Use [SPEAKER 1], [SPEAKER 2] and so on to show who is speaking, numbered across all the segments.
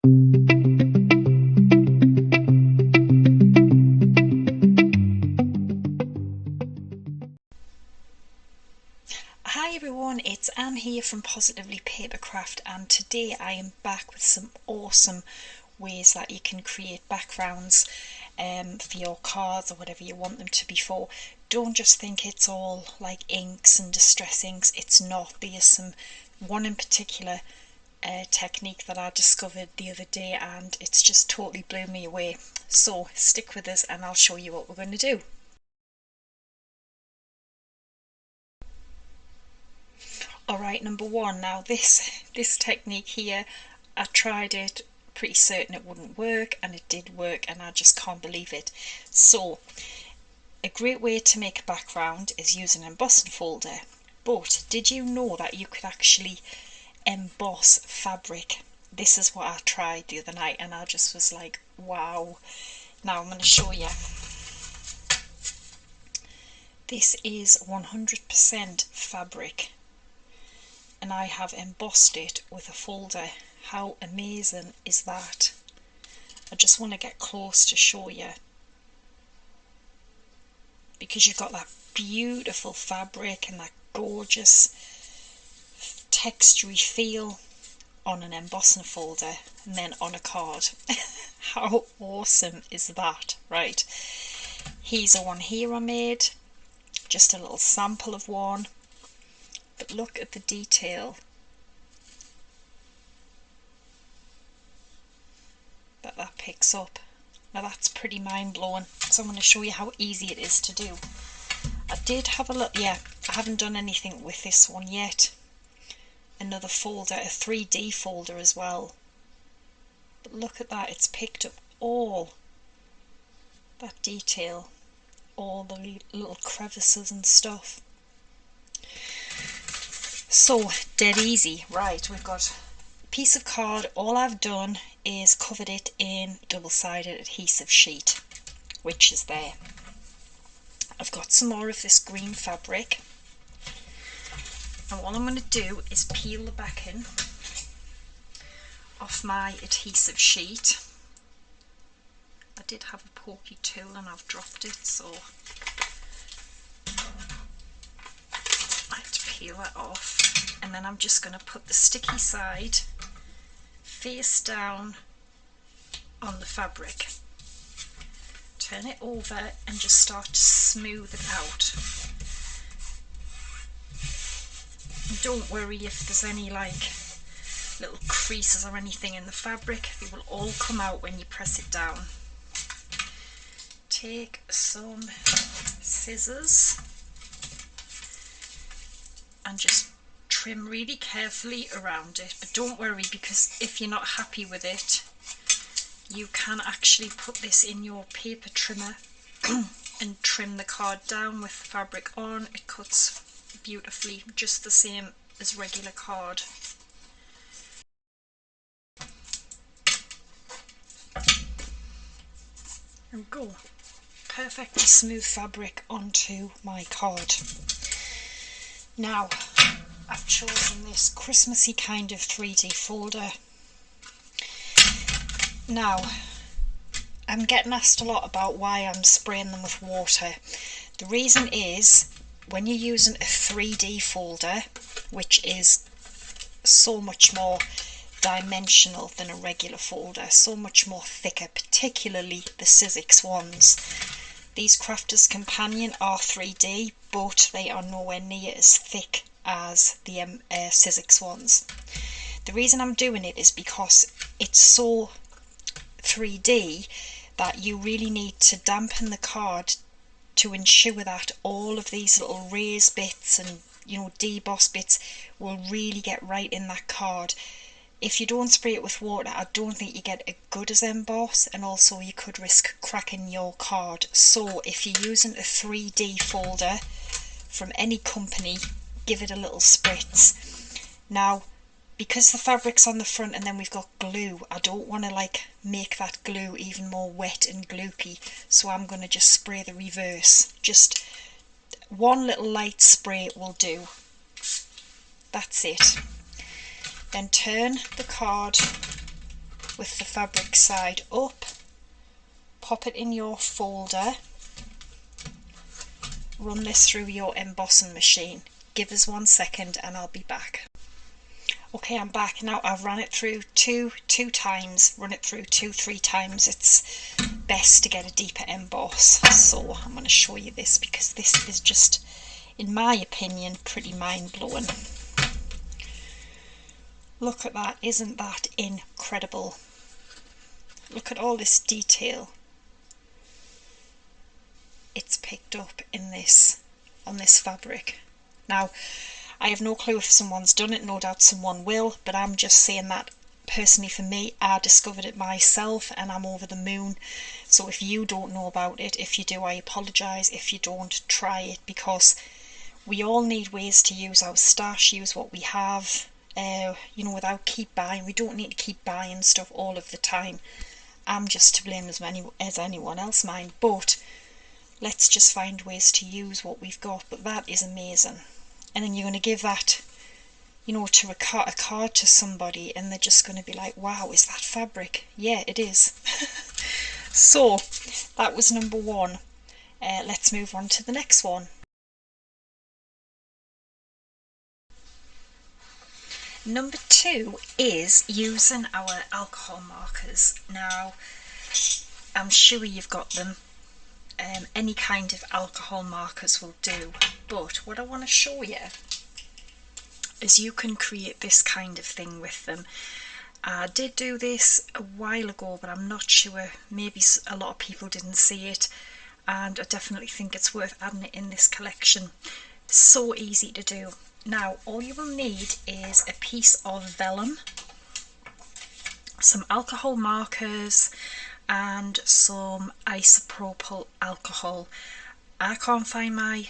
[SPEAKER 1] Hi everyone, it's Anne here from Positively Papercraft, and today I am back with some awesome ways that you can create backgrounds for your cards or whatever you want them to be for. Don't just think it's all like inks and distress inks, it's not. There's one in particular technique that I discovered the other day and it's just totally blew me away. So stick with us and I'll show you what we're going to do. Alright, number one, now this technique here, I tried it, pretty certain it wouldn't work, and it did work, and I just can't believe it. So, a great way to make a background is use an embossing folder, but did you know that you could actually emboss fabric? This is what I tried the other night, and I just was like, wow. Now I'm going to show you. This is 100% fabric, and I have embossed it with a folder. How amazing is that? I just want to get close to show you, because you've got that beautiful fabric and that gorgeous textury feel on an embossing folder and then on a card. How awesome is that? Right, here's a one here I made, just a little sample of one. But look at the detail that picks up. Now that's pretty mind-blowing. So I'm going to show you how easy it is to do. I did have a look, yeah, I haven't done anything with this one yet. Another folder, a 3D folder as well. But look at that, it's picked up all that detail, all the little crevices and stuff. So dead easy. Right, we've got a piece of card. All I've done is covered it in double-sided adhesive sheet, which is there. I've got some more of this green fabric, and what I'm going to do is peel the backing off my adhesive sheet. I did have a pokey tool and I've dropped it, so I have to peel that off. And then I'm just going to put the sticky side face down on the fabric, turn it over and just start to smooth it out. Don't worry if there's any like little creases or anything in the fabric, they will all come out when you press it down. Take some scissors and just trim really carefully around it, but don't worry, because if you're not happy with it, you can actually put this in your paper trimmer and trim the card down with the fabric on. It cuts beautifully, just the same as regular card. There we go, perfectly smooth fabric onto my card. Now I've chosen this Christmassy kind of 3D folder. Now, I'm getting asked a lot about why I'm spraying them with water. The reason is, when you're using a 3D folder, which is so much more dimensional than a regular folder, so much more thicker, particularly the SIZZIX ones. These Crafters Companion are 3D, but they are nowhere near as thick as the SIZZIX ones. The reason I'm doing it is because it's so 3D that you really need to dampen the card to ensure that all of these little raise bits and, you know, deboss bits will really get right in that card. If you don't spray it with water, I don't think you get as good as emboss, and also you could risk cracking your card. So if you're using a 3D folder from any company, give it a little spritz. Now, because the fabric's on the front and then we've got glue, I don't want to like make that glue even more wet and gloopy, so I'm going to just spray the reverse. Just one little light spray will do. That's it. Then turn the card with the fabric side up, pop it in your folder, run this through your embossing machine. Give us 1 second and I'll be back. Okay, I'm back now. I've run it through two times, run it through 2-3 times. It's best to get a deeper emboss. So I'm going to show you this because this is just, in my opinion, pretty mind-blowing. Look at that, isn't that incredible? Look at all this detail it's picked up in this, on this fabric. Now, I have no clue if someone's done it, no doubt someone will, but I'm just saying that personally for me, I discovered it myself and I'm over the moon. So if you don't know about it, if you do, I apologise. If you don't, try it, because we all need ways to use our stash, use what we have, you know, without keep buying. We don't need to keep buying stuff all of the time. I'm just to blame as anyone else, mind, but let's just find ways to use what we've got. But that is amazing. And then you're going to give that, you know, to a card to somebody, and they're just going to be like, wow, is that fabric? Yeah, it is. So that was number 1. Let's move on to the next one. Number 2 is using our alcohol markers. Now, I'm sure you've got them. Any kind of alcohol markers will do, but what I want to show you is you can create this kind of thing with them. I did do this a while ago, but I'm not sure, maybe a lot of people didn't see it, and I definitely think it's worth adding it in this collection. So easy to do. Now all you will need is a piece of vellum, some alcohol markers, and some isopropyl alcohol. I can't find my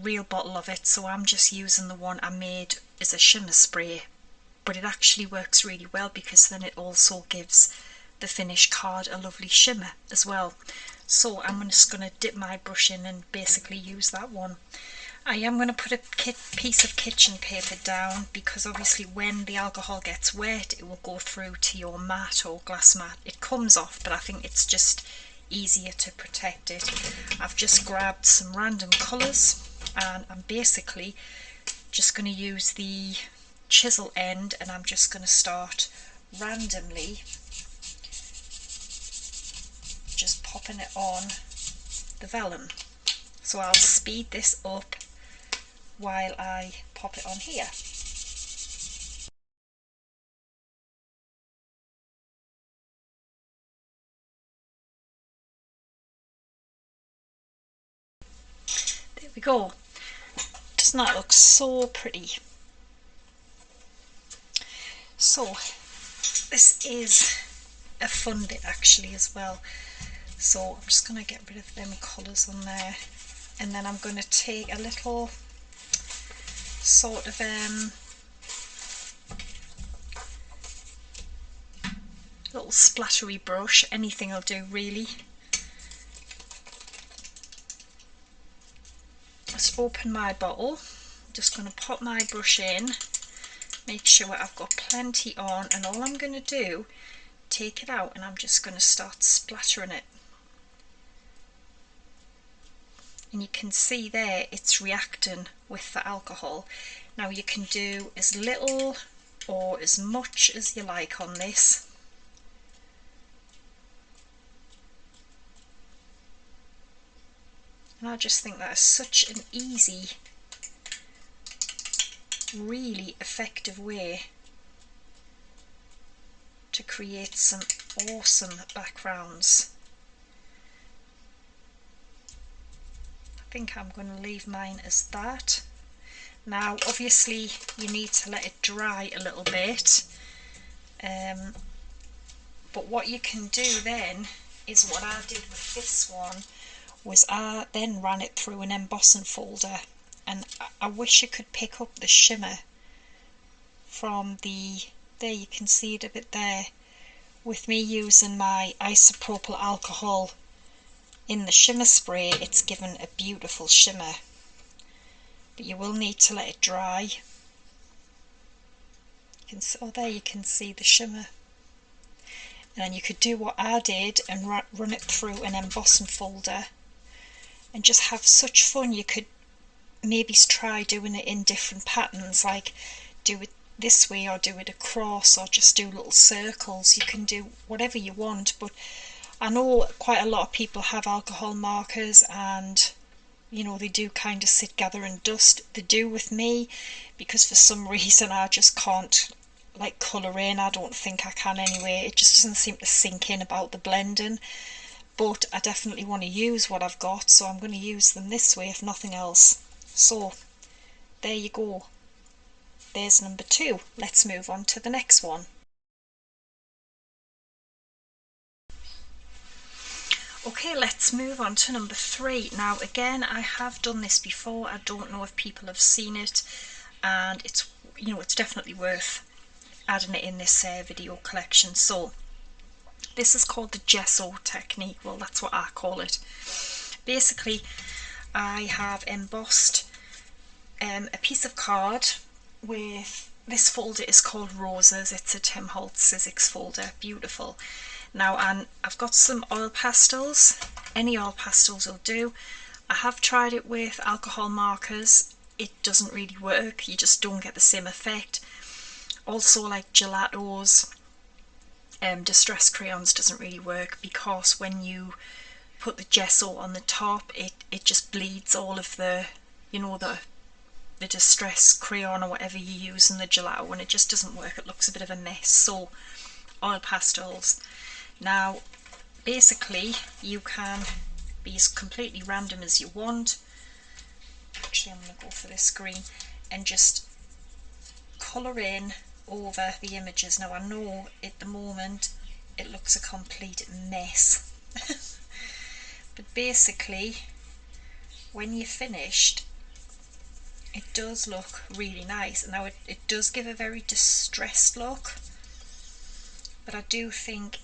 [SPEAKER 1] real bottle of it, so I'm just using the one I made as a shimmer spray, but it actually works really well because then it also gives the finished card a lovely shimmer as well. So I'm just going to dip my brush in and basically use that one. I am going to put a piece of kitchen paper down because obviously when the alcohol gets wet it will go through to your mat or glass mat. It comes off, but I think it's just easier to protect it. I've just grabbed some random colours and I'm basically just going to use the chisel end, and I'm just going to start randomly just popping it on the vellum. So I'll speed this up while I pop it on here. There we go. Doesn't that look so pretty? So this is a fun bit actually as well. So I'm just going to get rid of them colours on there, and then I'm going to take a little sort of little splattery brush, anything will do really. Let's open my bottle. I'm just going to pop my brush in, make sure I've got plenty on, and all I'm going to do, take it out and I'm just going to start splattering it. And you can see there it's reacting with the alcohol. Now you can do as little or as much as you like on this. And I just think that is such an easy, really effective way to create some awesome backgrounds. I think I'm going to leave mine as that. Now obviously you need to let it dry a little bit, but what you can do then is what I did with this one was I then ran it through an embossing folder, and I wish you could pick up the shimmer from the, there you can see it a bit there, with me using my isopropyl alcohol in the shimmer spray. It's given a beautiful shimmer, but you will need to let it dry. You can, oh there you can see the shimmer. And then you could do what I did and run it through an embossing folder and just have such fun. You could maybe try doing it in different patterns, like do it this way or do it across or just do little circles. You can do whatever you want, but I know quite a lot of people have alcohol markers and you know they do kind of sit, gather and dust. They do with me because for some reason I just can't like colour in. I don't think I can anyway. It just doesn't seem to sink in about the blending, but I definitely want to use what I've got, so I'm going to use them this way if nothing else. So there you go, there's number 2. Let's move on to the next one. Okay, let's move on to number 3. Now again, I have done this before. I don't know if people have seen it, and it's, you know, it's definitely worth adding it in this video collection. So this is called the gesso technique. Well, that's what I call it. Basically, I have embossed a piece of card with, this folder is called Roses. It's a Tim Holtz SIZZIX folder. Beautiful. Now, and I've got some oil pastels. Any oil pastels will do. I have tried it with alcohol markers. It doesn't really work. You just don't get the same effect. Also, like gelatos, distress crayons doesn't really work because when you put the gesso on the top, it just bleeds all of the, you know, the distress crayon or whatever you use in the gelato, and it just doesn't work. It looks a bit of a mess. So oil pastels. Now basically you can be as completely random as you want. Actually, I'm going to go for this green and just colour in over the images. Now I know at the moment it looks a complete mess but basically when you're finished it does look really nice. Now it does give a very distressed look, but I do think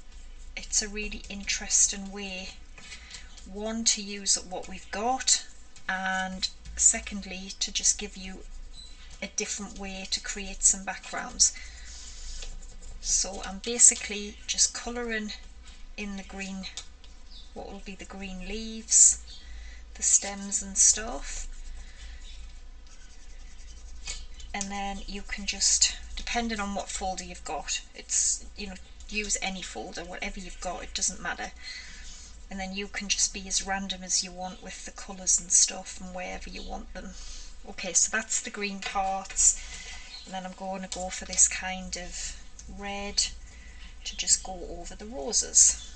[SPEAKER 1] it's a really interesting way, one, to use what we've got, and secondly to just give you a different way to create some backgrounds. So I'm basically just colouring in the green, what will be the green leaves, the stems and stuff, and then you can just, depending on what folder you've got, it's, you know, use any folder, whatever you've got, it doesn't matter, and then you can just be as random as you want with the colours and stuff and wherever you want them. Okay, so that's the green parts, and then I'm going to go for this kind of red to just go over the roses.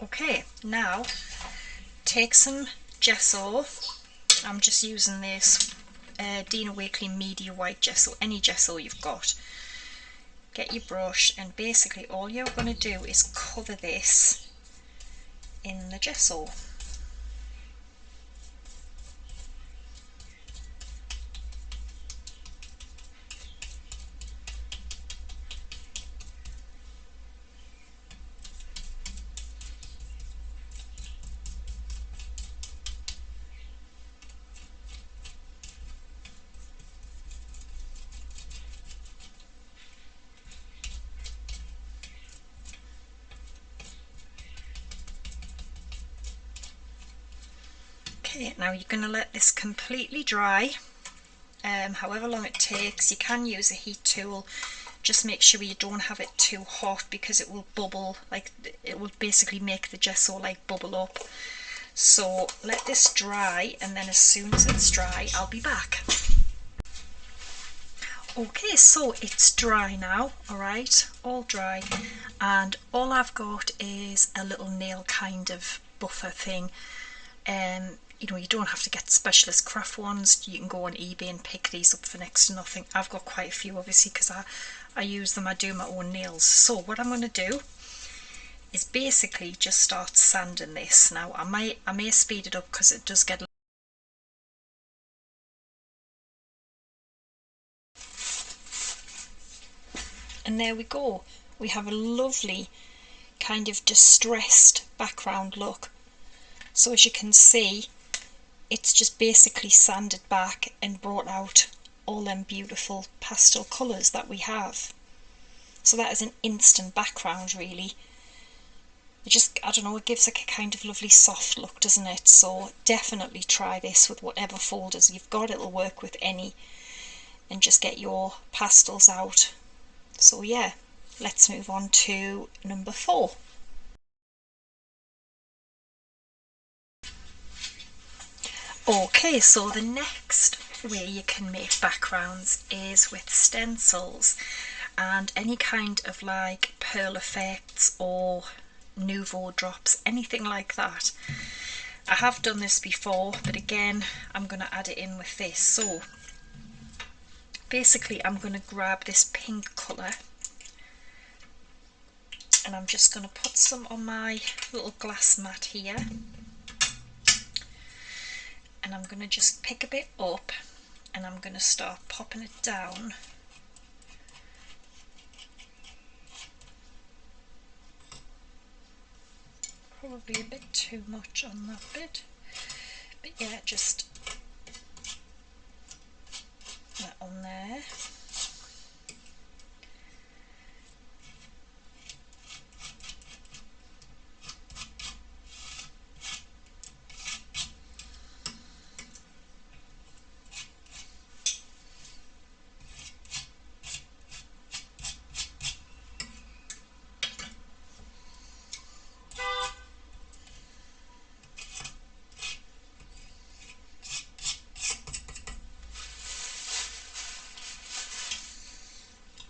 [SPEAKER 1] Okay, now take some gesso. I'm just using this Dina Wakley Media White gesso, any gesso you've got. Get your brush, and basically all you're going to do is cover this in the gesso. Okay, now you're going to let this completely dry, however long it takes. You can use a heat tool, just make sure you don't have it too hot because it will bubble, like it will basically make the gesso like bubble up. So let this dry, and then as soon as it's dry I'll be back. Okay, so it's dry now, alright, all dry, and all I've got is a little nail kind of buffer thing. You know, you don't have to get specialist craft ones. You can go on eBay and pick these up for next to nothing. I've got quite a few obviously because I use them, I do my own nails. So what I'm going to do is basically just start sanding this. Now I may speed it up because it does get And there we go. We have a lovely kind of distressed background look. So as you can see, it's just basically sanded back and brought out all them beautiful pastel colours that we have. So that is an instant background really. It just, I don't know, it gives like a kind of lovely soft look, doesn't it? So definitely try this with whatever folders you've got. It'll work with any. And just get your pastels out. So yeah, let's move on to number 4. Okay, so the next way you can make backgrounds is with stencils and any kind of like pearl effects or nouveau drops, anything like that. I have done this before, but again I'm going to add it in with this. So basically I'm going to grab this pink colour and I'm just going to put some on my little glass mat here, and I'm going to just pick a bit up and I'm going to start popping it down. Probably a bit too much on that bit, but yeah, just that on there.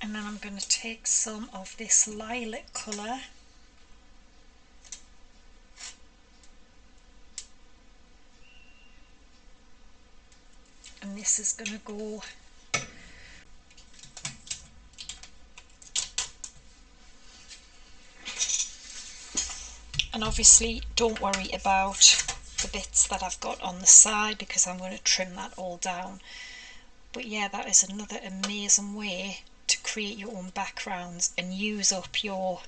[SPEAKER 1] And then I'm going to take some of this lilac colour and this is going to go and obviously don't worry about the bits that I've got on the side because I'm going to trim that all down. But yeah, that is another amazing way to create your own backgrounds and use up your,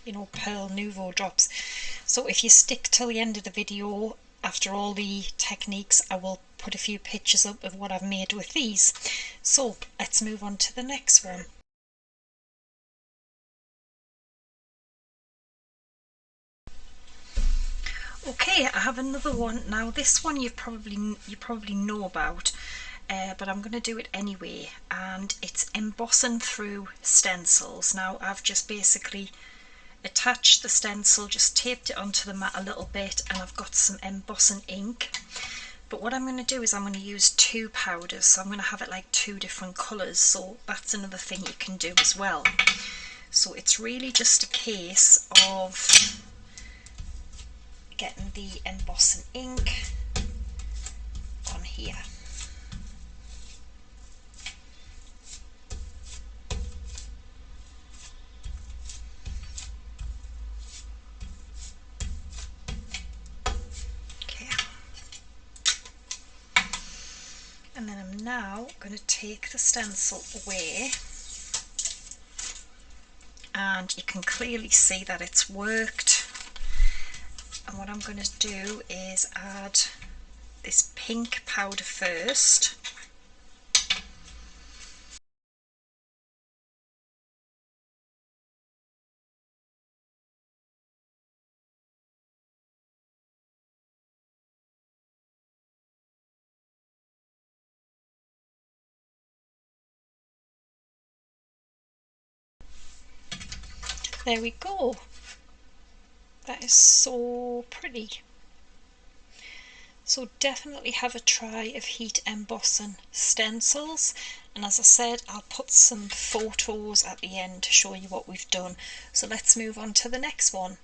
[SPEAKER 1] you know, pearl nouveau drops. So if you stick till the end of the video, after all the techniques, I will put a few pictures up of what I've made with these. So let's move on to the next one. Okay, I have another one. Now this one you probably know about, but I'm going to do it anyway, and it's embossing through stencils. Now I've just basically attached the stencil, just taped it onto the mat a little bit, and I've got some embossing ink. But what I'm going to do is I'm going to use 2 powders, so I'm going to have it like 2 different colours, so that's another thing you can do as well. So it's really just a case of getting the embossing ink on here. And then I'm now going to take the stencil away, and you can clearly see that it's worked. And what I'm going to do is add this pink powder first. There we go. That is so pretty. So definitely have a try of heat embossing stencils, and as I said, I'll put some photos at the end to show you what we've done. So let's move on to the next one.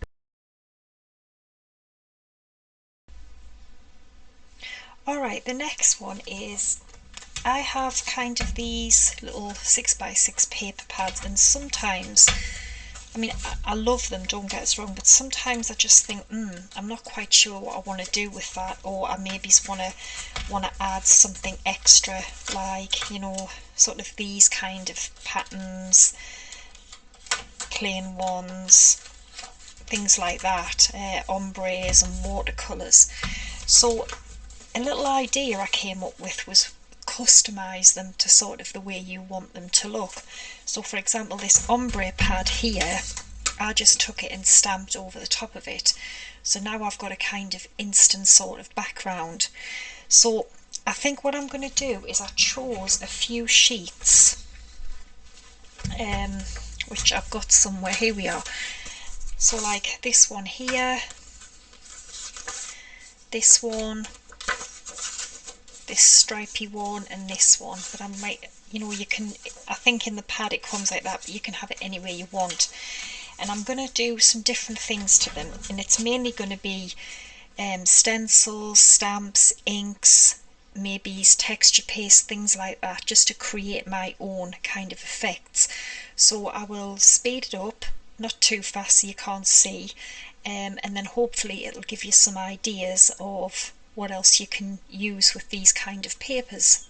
[SPEAKER 1] Alright, the next one is, I have kind of these little 6x6 paper pads, and sometimes, I mean, I love them, don't get us wrong, but sometimes I just think, I'm not quite sure what I want to do with that, or I maybe want to add something extra, like, you know, sort of these kind of patterns. plain ones, things like that, ombres and watercolours. So a little idea I came up with was customise them to sort of the way you want them to look. So for example, this ombre pad here, I just took it and stamped over the top of it. So now I've got a kind of instant sort of background. So I think what I'm going to do is I chose a few sheets, which I've got somewhere. Here we are. So like this one here, this one, this stripy one, and this one. But I might, you know, you can, I think in the pad it comes like that, but you can have it any way you want. And I'm going to do some different things to them, and it's mainly going to be stencils, stamps, inks, maybe texture paste, things like that, just to create my own kind of effects. So I will speed it up, not too fast so you can't see, and then hopefully it'll give you some ideas of what else you can use with these kind of papers.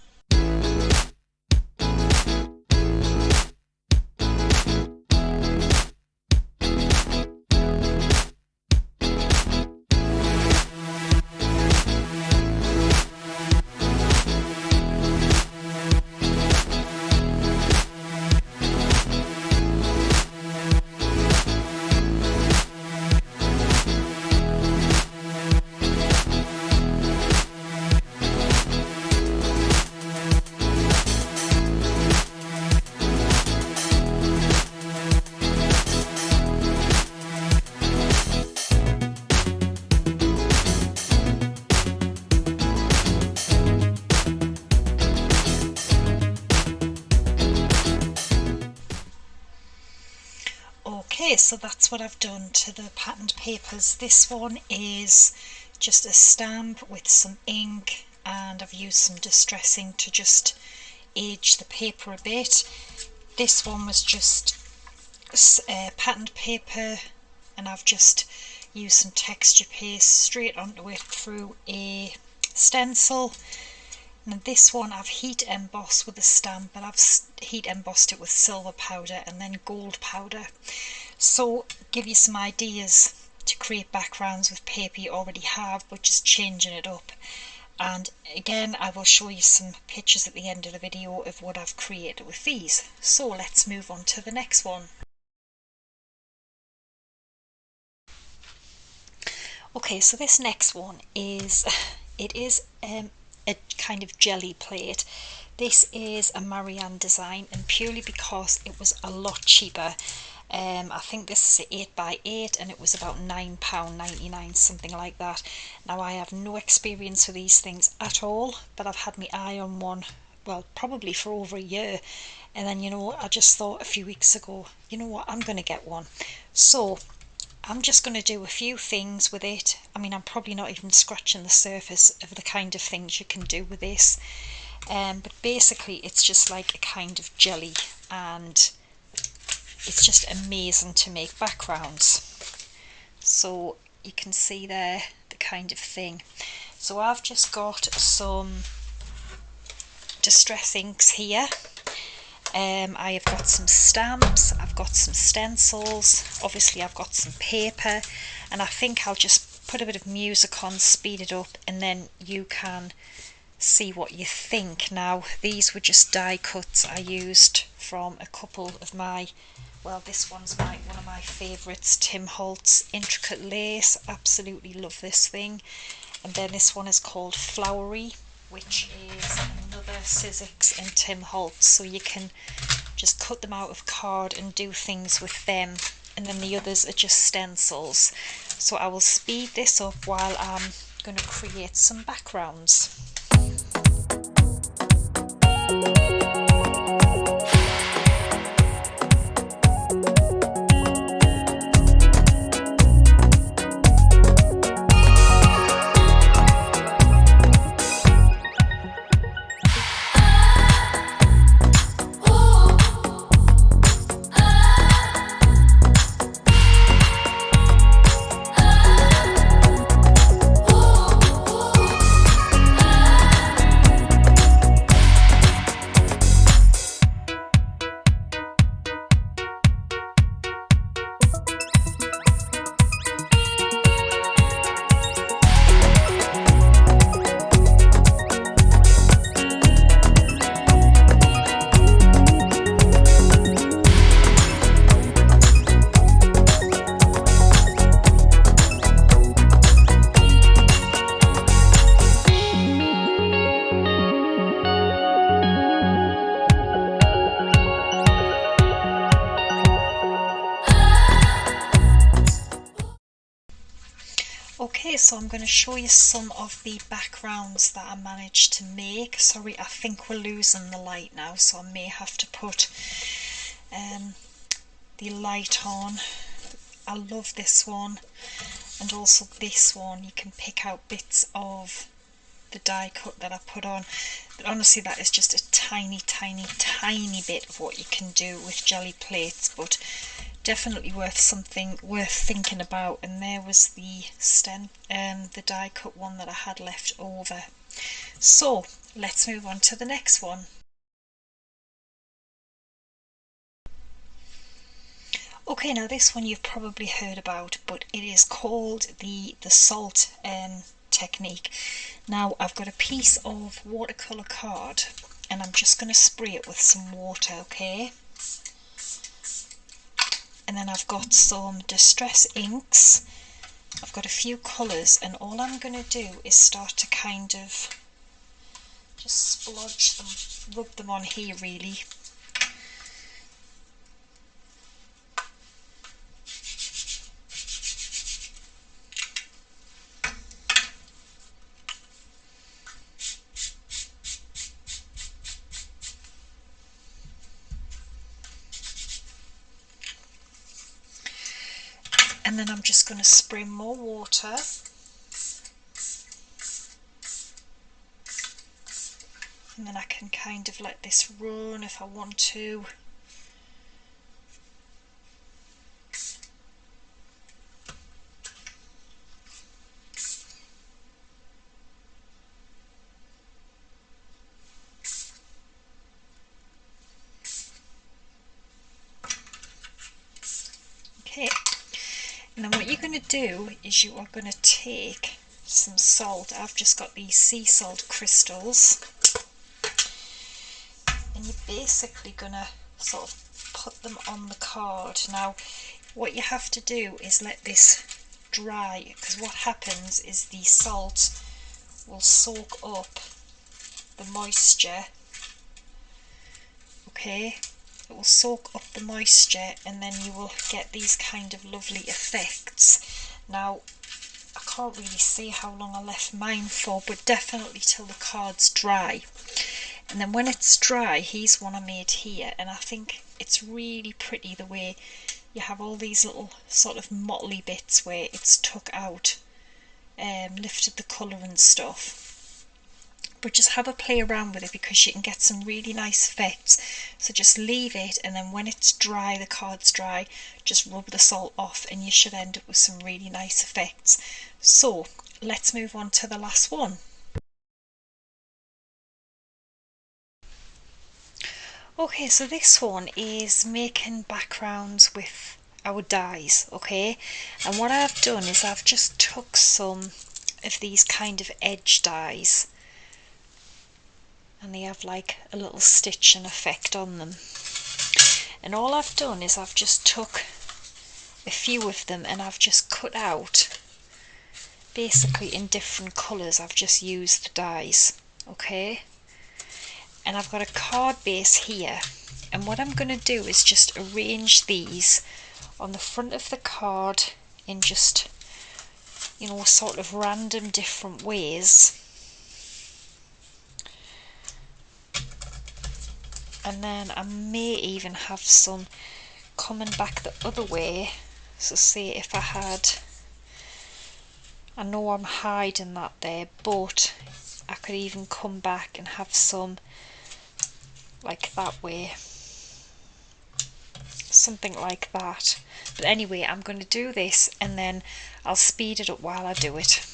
[SPEAKER 1] Okay, so that's what I've done to the patterned papers. This one is just a stamp with some ink, and I've used some distressing to just age the paper a bit. This one was just patterned paper, and I've just used some texture paste straight onto it through a stencil. And this one I've heat embossed with a stamp, but I've heat embossed it with silver powder and then gold powder. So give you some ideas to create backgrounds with paper you already have, but just changing it up. And again, I will show you some pictures at the end of the video of what I've created with these. So let's move on to the next one. Okay, so this next one is, it is a kind of jelly plate. This is a Marianne design, and purely because it was a lot cheaper. I think this is an 8x8 and it was about £9.99, something like that. Now I have no experience with these things at all, but I've had my eye on one, well, probably for over a year. And then, you know, I just thought a few weeks ago, you know what, I'm going to get one. So I'm just going to do a few things with it. I mean, I'm probably not even scratching the surface of the kind of things you can do with this. But basically it's just like a kind of jelly, and it's just amazing to make backgrounds. So you can see there the kind of thing. So I've just got some distress inks here. I have got some stamps, I've got some stencils, obviously I've got some paper, and I think I'll just put a bit of music on, speed it up, and then you can see what you think. Now these were just die cuts I used from a couple of my, well, this one's one of my favourites, Tim Holtz Intricate Lace. Absolutely love this thing. And then this one is called Flowery, which is another SIZZIX and Tim Holtz. So you can just cut them out of card and do things with them. And then the others are just stencils. So I will speed this up while I'm going to create some backgrounds. so I'm going to show you some of the backgrounds that I managed to make. Sorry, I think we're losing the light now, so I may have to put the light on. I love this one, and also this one. You can pick out bits of the die cut that I put on, but honestly that is just a tiny bit of what you can do with jelly plates, but definitely worth thinking about. And there was the the die cut one that I had left over. So let's move on to the next one. Okay, now this one you've probably heard about, but it is called the salt technique. Now I've got a piece of watercolour card and I'm just going to spray it with some water, okay? And then I've got some distress inks, I've got a few colours, and all I'm going to do is start to kind of just splodge them, rub them on here really. And then I'm just going to spray more water. And then I can kind of let this run if I want to. Okay. And then what you're going to do is you are going to take some salt. I've just got these sea salt crystals, and you're basically going to sort of put them on the card. Now what you have to do is let this dry, because what happens is the salt will soak up the moisture. Okay, it will soak up the moisture, and then you will get these kind of lovely effects. Now I can't really see how long I left mine for, but definitely till the card's dry. And then when it's dry, here's one I made here, and I think it's really pretty the way you have all these little sort of mottly bits where it's took out, lifted the colour and stuff. But just have a play around with it, because you can get some really nice effects. So just leave it, and then when it's dry, the card's dry, just rub the salt off and you should end up with some really nice effects. So let's move on to the last one. Okay, so this one is making backgrounds with our dies, okay? And what I've done is I've just took some of these kind of edge dies, and they have like a little stitching effect on them. And all I've done is I've just took a few of them and I've just cut out, basically in different colours. I've just used the dies, okay? And I've got a card base here, and what I'm going to do is just arrange these on the front of the card in just, you know, sort of random different ways. And then I may even have some coming back the other way. So say if I had, I know I'm hiding that there, but I could even come back and have some like that way, something like that. But anyway, I'm going to do this and then I'll speed it up while I do it.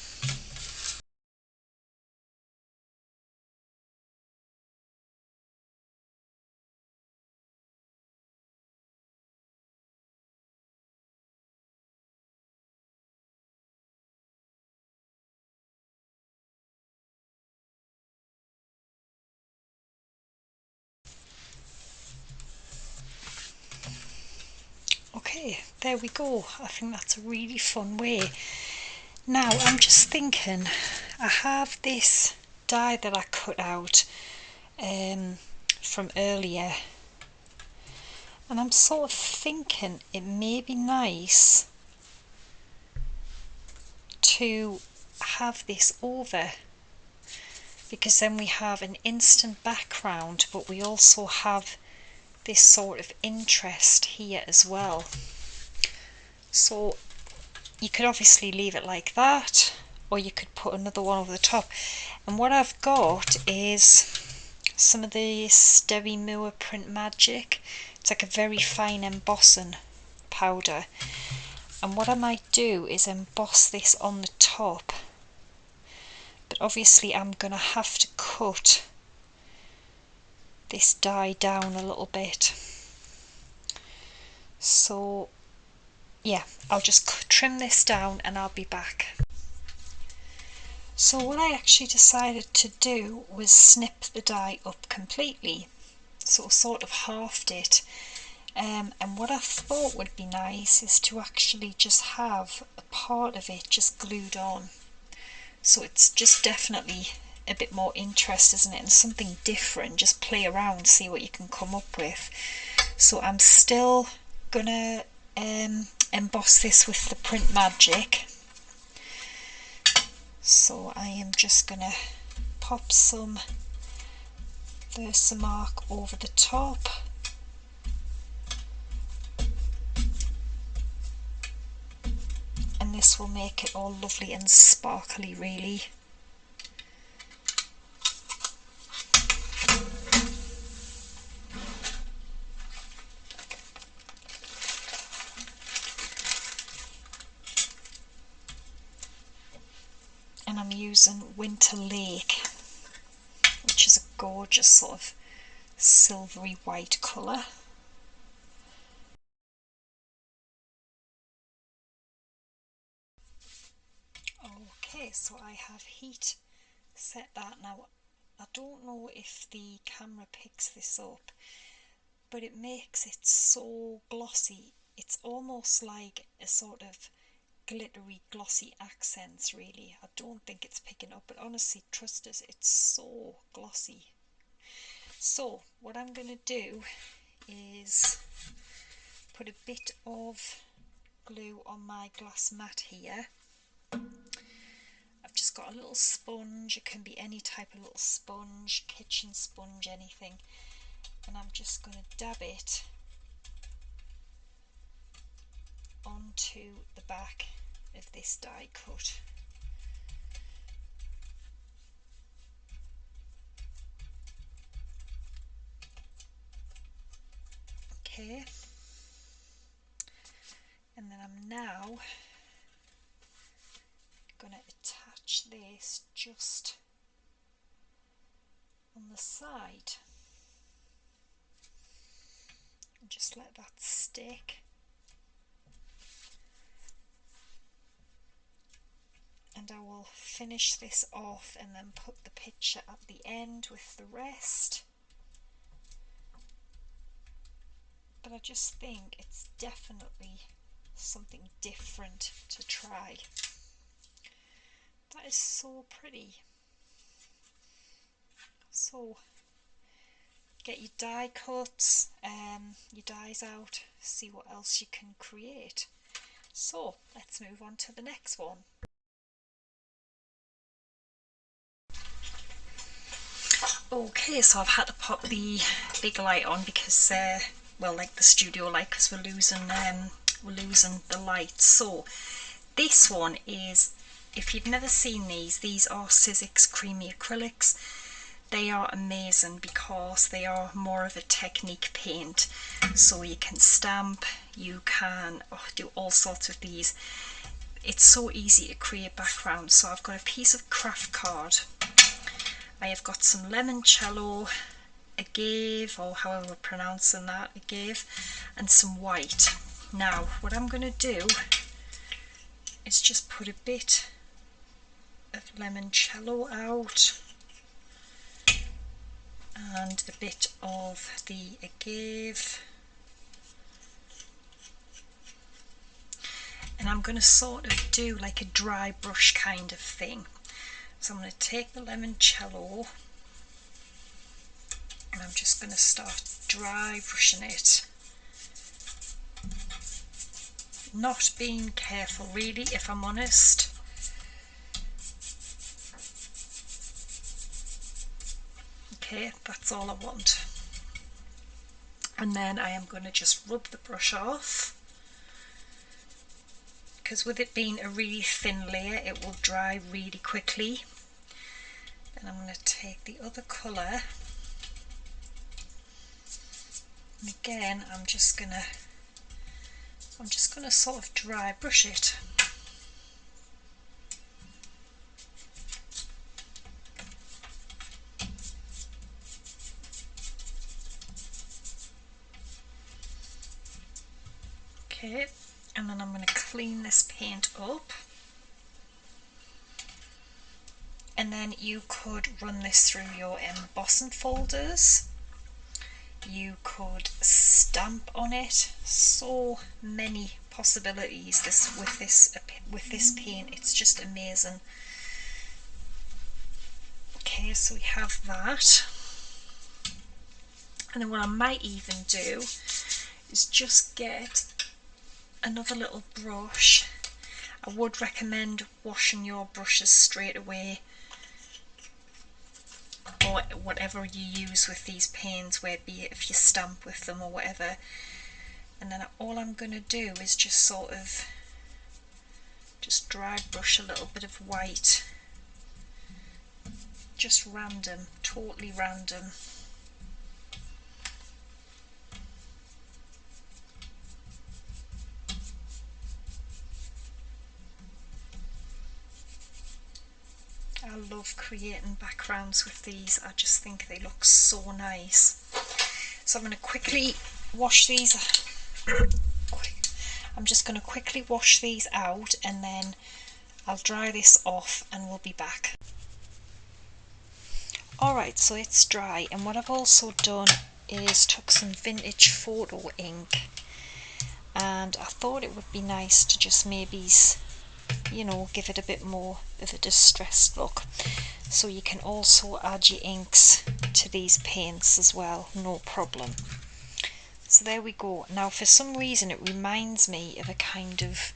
[SPEAKER 1] Okay, there we go. I think that's a really fun way. Now I'm just thinking, I have this die that I cut out from earlier, and I'm sort of thinking it may be nice to have this over, because then we have an instant background, but we also have this sort of interest here as well. So you could obviously leave it like that, or you could put another one over the top. And what I've got is some of the Stevie Moore Print Magic. It's like a very fine embossing powder. And what I might do is emboss this on the top. But obviously I'm going to have to cut this die down a little bit. So yeah, I'll just trim this down and I'll be back. So what I actually decided to do was snip the die up completely. So sort of halved it. And what I thought would be nice is to actually just have a part of it just glued on. So it's just definitely a bit more interest, isn't it? And something different, just play around, see what you can come up with. So I'm still gonna emboss this with the Print Magic. So I am just gonna pop some Versamark over the top. And this will make it all lovely and sparkly, really. And I'm using Winter Lake, which is a gorgeous sort of silvery white colour. Okay, so I have heat set that now. I don't know if the camera picks this up, but it makes it so glossy. It's almost like a sort of glittery glossy accents, really. I don't think it's picking up, but honestly, trust us, it's so glossy. So what I'm going to do is put a bit of glue on my glass mat here. I've just got a little sponge. It can be any type of little sponge, kitchen sponge, anything, and I'm just going to dab it onto the back of this die cut. Okay, and then I'm now going to attach this just on the side and just let that stick. And I will finish this off and then put the picture at the end with the rest. But I just think it's definitely something different to try. That is so pretty. So get your die cuts, your dies out, see what else you can create. So let's move on to the next one. Okay, so I've had to pop the big light on because, well, like the studio light, because we're losing the light. So this one is, if you've never seen these are SIZZIX creamy acrylics. They are amazing because they are more of a technique paint. So you can stamp, you can do all sorts with these. It's so easy to create backgrounds. So I've got a piece of craft card. I have got some limoncello, agave, or however we're pronouncing that, agave, and some white. Now, what I'm going to do is just put a bit of limoncello out and a bit of the agave. And I'm going to sort of do like a dry brush kind of thing. So I'm going to take the limoncello and I'm just going to start dry brushing it. Not being careful really, if I'm honest. Okay, that's all I want. And then I am going to just rub the brush off, because with it being a really thin layer it will dry really quickly. And I'm going to take the other colour, and again I'm just going to sort of dry brush it. Okay, and then I'm going to clean this paint up. And then you could run this through your embossing folders. You could stamp on it. So many possibilities with this paint. It's just amazing. Okay, so we have that. And then what I might even do is just get another little brush. I would recommend washing your brushes straight away, or whatever you use with these paints, where be it if you stamp with them or whatever. And then all I'm going to do is just sort of just dry brush a little bit of white, just random, totally random. I love creating backgrounds with these. I just think they look so nice. So I'm going to quickly wash these. I'm just going to quickly wash these out, and then I'll dry this off and we'll be back. Alright, so it's dry, and what I've also done is took some vintage photo ink, and I thought it would be nice to just maybe, you know, give it a bit more of a distressed look. So you can also add your inks to these paints as well, no problem. So there we go. Now for some reason it reminds me of a kind of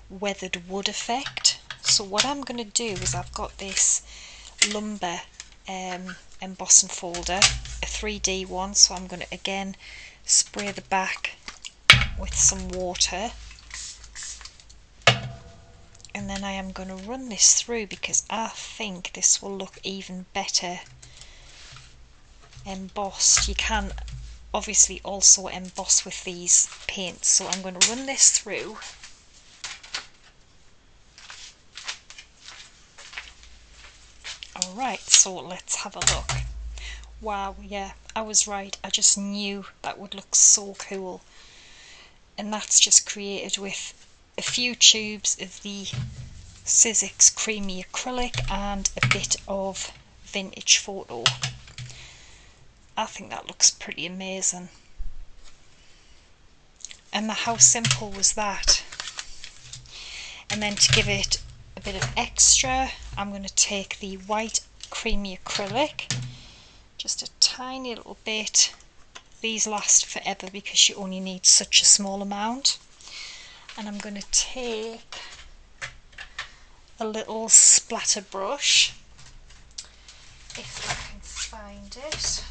[SPEAKER 1] weathered wood effect. So what I'm going to do is, I've got this LUMBAR embossing folder, a 3D one, so I'm going to again spray the back with some water. And then I am going to run this through, because I think this will look even better embossed. You can obviously also emboss with these paints, so I'm going to run this through. Alright, so let's have a look. Wow, yeah, I was right. I just knew that would look so cool. And that's just created with a few tubes of the SIZZIX creamy acrylic and a bit of vintage photo. I think that looks pretty amazing. And how simple was that? And then to give it a bit of extra, I'm going to take the white creamy acrylic, just a tiny little bit. These last forever because you only need such a small amount. And I'm going to take a little splatter brush, if I can find it.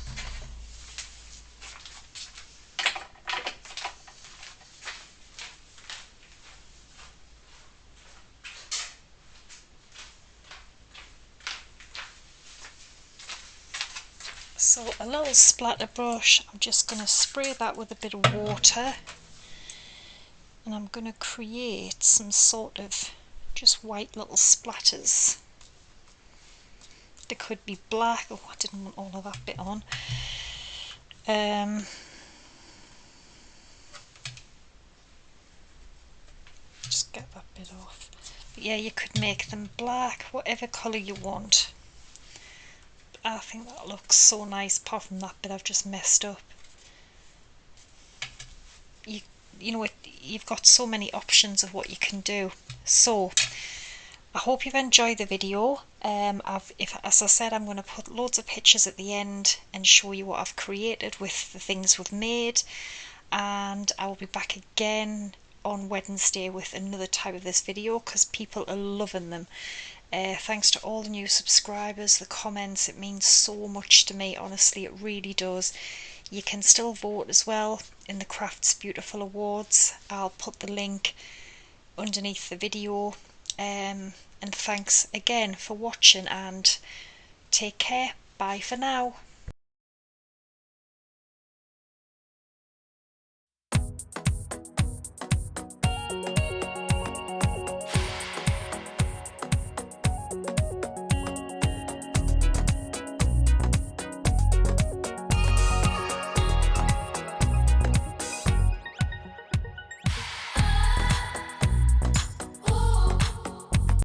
[SPEAKER 1] So a little splatter brush, I'm just going to spray that with a bit of water, and I'm going to create some sort of just white little splatters. They could be black. Oh, I didn't want all of that bit on. Just get that bit off. But yeah, you could make them black, whatever colour you want. I think that looks so nice, apart from that bit I've just messed up. You know, you've got so many options of what you can do. So I hope you've enjoyed the video. As I said, I'm going to put loads of pictures at the end and show you what I've created with the things we've made, and I will be back again on Wednesday with another type of this video, because people are loving them. Thanks to all the new subscribers, the comments, it means so much to me, honestly, it really does. You can still vote as well in the Crafts Beautiful Awards. I'll put the link underneath the video. And thanks again for watching, and take care. Bye for now.